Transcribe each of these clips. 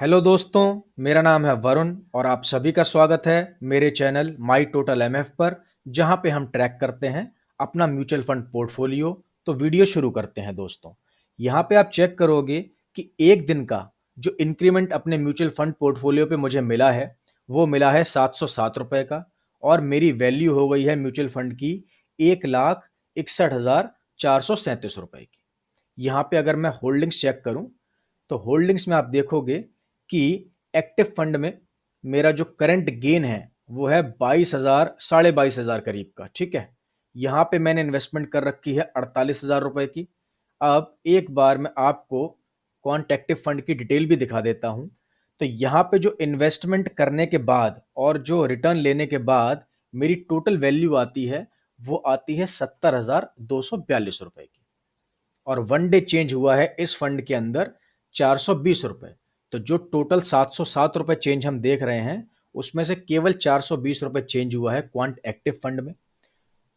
Hello दोस्तों, मेरा नाम है वरुण और आप सभी का स्वागत है मेरे चैनल माई टोटल एमएफ पर, जहां पे हम ट्रैक करते हैं अपना म्यूचुअल फंड पोर्टफोलियो। तो वीडियो शुरू करते हैं दोस्तों। यहां पे आप चेक करोगे कि एक दिन का जो इंक्रीमेंट अपने म्यूचुअल फंड पोर्टफोलियो पे मुझे मिला है वो मिला है 707 रुपए का, और मेरी वैल्यू हो गई है म्यूचुअल फंड की 1,61,437 रुपए की। यहाँ पे अगर मैं होल्डिंग्स चेक करूं तो होल्डिंग्स में आप देखोगे कि एक्टिव फंड में मेरा जो करंट गेन है वो है 22,000, 22,500 करीब का। ठीक है, यहाँ पे मैंने इन्वेस्टमेंट कर रखी है 48,000 रुपए की। अब एक बार मैं आपको क्वांट एक्टिव फंड की डिटेल भी दिखा देता हूं। तो यहाँ पे जो इन्वेस्टमेंट करने के बाद और जो रिटर्न लेने के बाद मेरी टोटल वैल्यू आती है वो आती है 70,242 रुपए की। और वन डे चेंज हुआ है इस फंड के अंदर 420 रुपए। तो जो टोटल 707 रुपए चेंज हम देख रहे हैं उसमें से केवल 420 रुपए चेंज हुआ है क्वांट एक्टिव फंड में।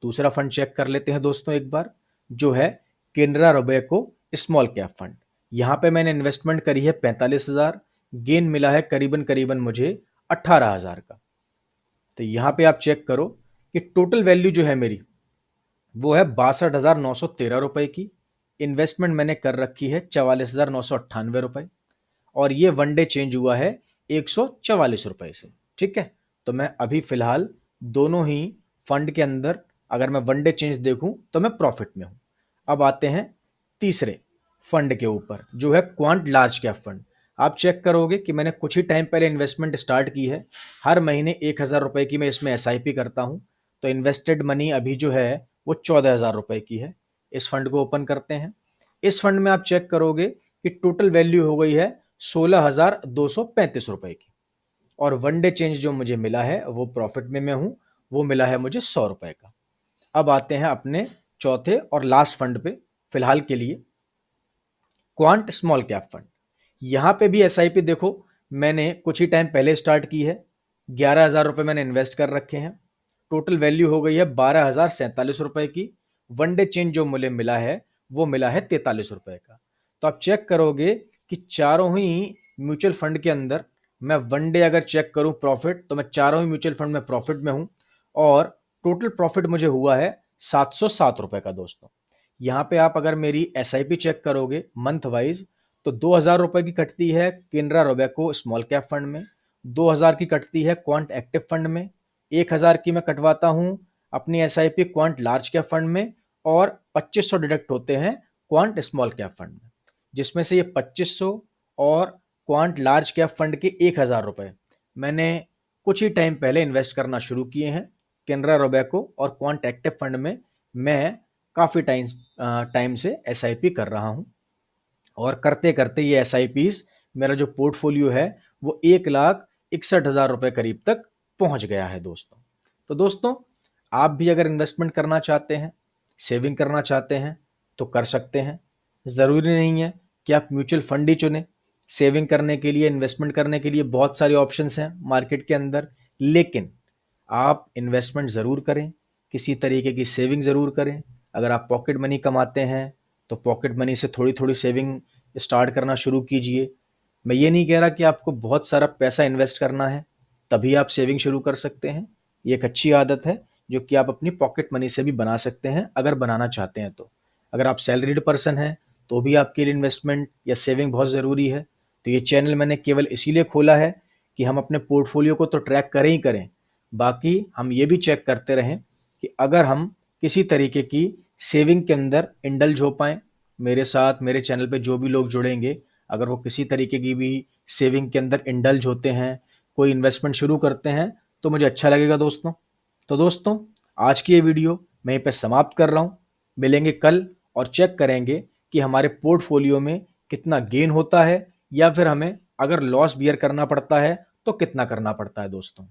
दूसरा फंड चेक कर लेते हैं दोस्तों एक बार, जो है Canara Robeco small cap fund. यहां पे मैंने इन्वेस्टमेंट करी है 45,000, गेन मिला है करीबन करीबन मुझे 18,000 का। तो यहां पे आप चेक करो कि टोटल वैल्यू जो है मेरी वो है 62,913 रुपए की। इन्वेस्टमेंट मैंने कर रखी है 44,998 रुपए, और ये वन डे चेंज हुआ है 144 रुपए से। ठीक है, तो मैं अभी फिलहाल दोनों ही फंड के अंदर अगर मैं वन डे चेंज देखूं तो मैं प्रॉफिट में हूं। अब आते हैं तीसरे फंड के ऊपर, जो है क्वांट लार्ज कैप फंड। आप चेक करोगे कि मैंने कुछ ही टाइम पहले इन्वेस्टमेंट स्टार्ट की है। हर महीने 1,000 रुपए की मैं इसमें एसआईपी करता हूं। तो इन्वेस्टेड मनी अभी जो है वो 14,000 रुपए की है। इस फंड को ओपन करते हैं। इस फंड में आप चेक करोगे कि टोटल वैल्यू हो गई है 16,235 रुपए की, और वन डे चेंज जो मुझे मिला है वो प्रॉफिट में मैं हूं, वो मिला है मुझे 100 रुपए का। अब आते हैं अपने चौथे और लास्ट फंड पे फिलहाल के लिए, क्वांट स्मॉल कैप फंड। यहां पे भी एसआईपी देखो मैंने कुछ ही टाइम पहले स्टार्ट की है। 11,000 रुपए मैंने इन्वेस्ट कर रखे हैं। टोटल वैल्यू हो गई है 12,047 रुपए की। वन डे चेंज जो मुझे मिला है वो मिला है 43 रुपए का। तो आप चेक करोगे कि चारों ही म्यूचुअल फंड के अंदर मैं वन डे अगर चेक करूं प्रॉफिट, तो मैं चारों ही म्यूचुअल फंड में प्रॉफिट में हूं, और टोटल प्रॉफिट मुझे हुआ है 707 रुपए का दोस्तों। यहाँ पे आप अगर मेरी एसआईपी चेक करोगे मंथ वाइज, तो 2,000 रुपए की कटती है Canara Robeco small cap fund में, 2,000 की कटती है क्वांट एक्टिव फंड में, 1,000 की मैं कटवाता हूं अपनी SIP quant large cap fund में, और 2,500 डिडक्ट होते हैं क्वांट स्मॉल कैप फंड में। जिसमें से ये 2,500 और क्वांट लार्ज कैप फंड के 1,000 रुपए मैंने कुछ ही टाइम पहले इन्वेस्ट करना शुरू किए हैं केनरा रोबेको और क्वांट एक्टिव फंड में। मैं काफ़ी टाइम से एसआईपी कर रहा हूं, और करते करते ये एसआईपीज मेरा जो पोर्टफोलियो है वो 1,61,000 रुपए करीब तक पहुंच गया है दोस्तों। तो दोस्तों, आप भी अगर इन्वेस्टमेंट करना चाहते हैं, सेविंग करना चाहते हैं, तो कर सकते हैं। ज़रूरी नहीं है कि आप म्यूचुअल फंड ही चुनें। सेविंग करने के लिए, इन्वेस्टमेंट करने के लिए बहुत सारे ऑप्शंस हैं मार्केट के अंदर, लेकिन आप इन्वेस्टमेंट ज़रूर करें, किसी तरीके की सेविंग ज़रूर करें। अगर आप पॉकेट मनी कमाते हैं तो पॉकेट मनी से थोड़ी थोड़ी सेविंग स्टार्ट करना शुरू कीजिए। मैं ये नहीं कह रहा कि आपको बहुत सारा पैसा इन्वेस्ट करना है तभी आप सेविंग शुरू कर सकते हैं। ये एक अच्छी आदत है जो कि आप अपनी पॉकेट मनी से भी बना सकते हैं अगर बनाना चाहते हैं तो। अगर आप सैलरीड पर्सन हैं तो भी आपके लिए इन्वेस्टमेंट या सेविंग बहुत ज़रूरी है। तो ये चैनल मैंने केवल इसीलिए खोला है कि हम अपने पोर्टफोलियो को तो ट्रैक करें ही करें, बाकी हम ये भी चेक करते रहें कि अगर हम किसी तरीके की सेविंग के अंदर इंडल्ज हो पाएँ। मेरे साथ मेरे चैनल पे जो भी लोग जुड़ेंगे, अगर वो किसी तरीके की भी सेविंग के अंदर इंडल्ज होते हैं, कोई इन्वेस्टमेंट शुरू करते हैं, तो मुझे अच्छा लगेगा दोस्तों। तो दोस्तों, आज की ये वीडियो मैं यहीं पे समाप्त कर रहा हूँ। मिलेंगे कल और चेक करेंगे कि हमारे पोर्टफोलियो में कितना गेन होता है, या फिर हमें अगर लॉस बियर करना पड़ता है तो कितना करना पड़ता है दोस्तों।